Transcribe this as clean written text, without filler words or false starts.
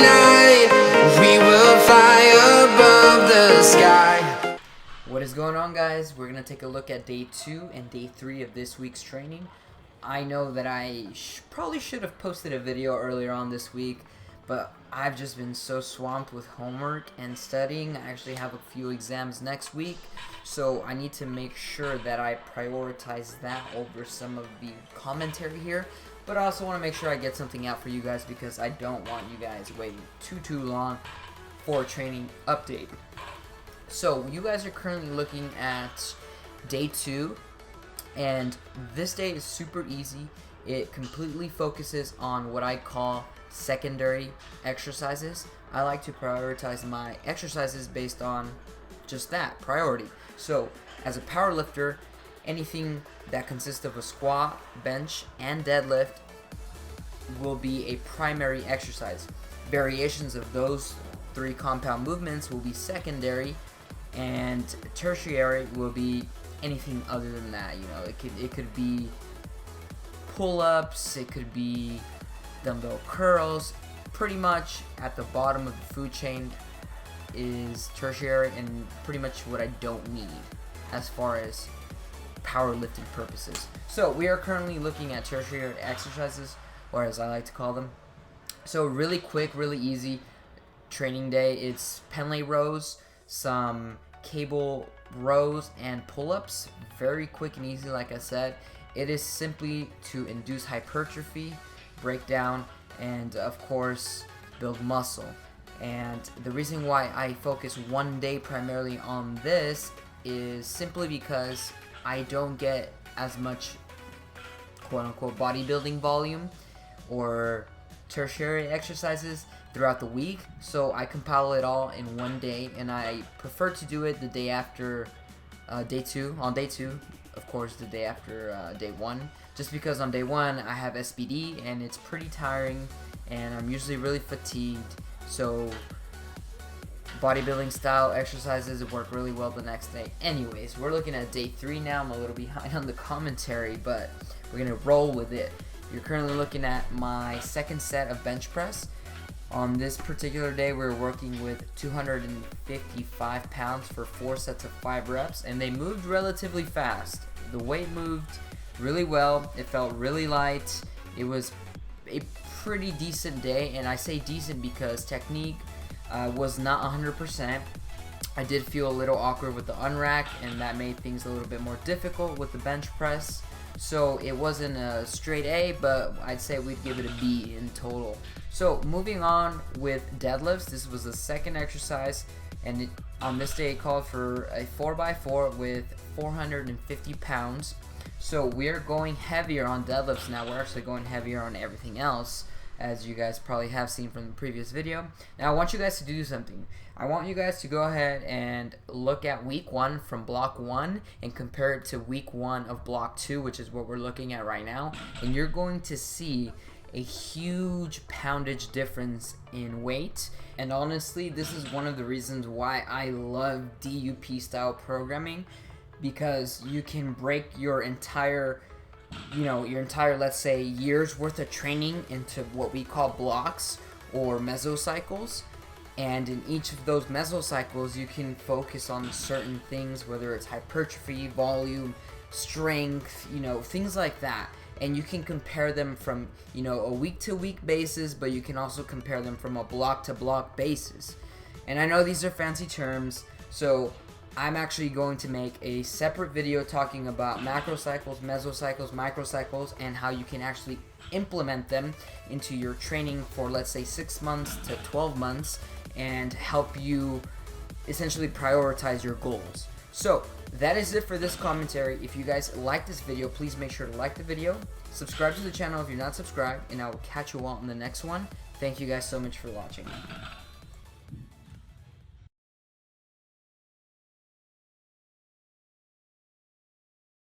night, we will fly above the sky. What is going on, guys? We're going to take a look at day 2 and day 3 of this week's training. I know that I probably should have posted a video earlier on this week, but I've just been so swamped with homework and studying. I actually have a few exams next week, so I need to make sure that I prioritize that over some of the commentary here. But I also want to make sure I get something out for you guys because I don't want you guys waiting too long for a training update. So you guys are currently looking at day 2, and this day is super easy. It completely focuses on what I call secondary exercises. I like to prioritize my exercises based on just that, priority. So as a power lifter, anything that consists of a squat, bench, and deadlift will be a primary exercise. Variations of those 3 compound movements will be secondary, and tertiary will be anything other than that. You know, it could be pull-ups, it could be dumbbell curls. Pretty much at the bottom of the food chain is tertiary, and pretty much what I don't need as far as powerlifting purposes. So we are currently looking at tertiary exercises, or as I like to call them. So really quick, really easy training day. It's Penlay rows, some cable rows, and pull-ups. Very quick and easy, like I said. It is simply to induce hypertrophy, break down, and of course build muscle. And the reason why I focus one day primarily on this is simply because I don't get as much quote-unquote bodybuilding volume or tertiary exercises throughout the week, so I compile it all in one day, and I prefer to do it the day after day 2. On day 2, of course, the day after day 1, just because on day 1 I have SBD and it's pretty tiring and I'm usually really fatigued. So bodybuilding style exercises work really well the next day. Anyways, we're looking at day 3 now. I'm a little behind on the commentary, but we're gonna roll with it. You're currently looking at my second set of bench press. On this particular day, we're working with 255 pounds for 4 sets of 5 reps, and they moved relatively fast. The weight moved really well. It felt really light. It was a pretty decent day, and I say decent because technique was not 100%. I did feel a little awkward with the unrack, and that made things a little bit more difficult with the bench press. So it wasn't a straight A, but I'd say we'd give it a B in total. So moving on with deadlifts, this was the second exercise, and on this day it called for a 4x4 with 450 pounds. So we're going heavier on deadlifts now. We're actually going heavier on everything else, as you guys probably have seen from the previous video. Now I want you guys to do something. I want you guys to go ahead and look at week 1 from block 1 and compare it to week 1 of block 2, which is what we're looking at right now. And you're going to see a huge poundage difference in weight. And honestly, this is one of the reasons why I love DUP style programming, because you can break your entire let's say year's worth of training into what we call blocks or mesocycles, and in each of those mesocycles you can focus on certain things, whether it's hypertrophy, volume, strength, things like that. And you can compare them from a week to week basis, but you can also compare them from a block to block basis. And I know these are fancy terms, so I'm actually going to make a separate video talking about macrocycles, mesocycles, microcycles, and how you can actually implement them into your training for, let's say, 6 months to 12 months and help you essentially prioritize your goals. So that is it for this commentary. If you guys like this video, please make sure to like the video, subscribe to the channel if you're not subscribed, and I will catch you all in the next one. Thank you guys so much for watching.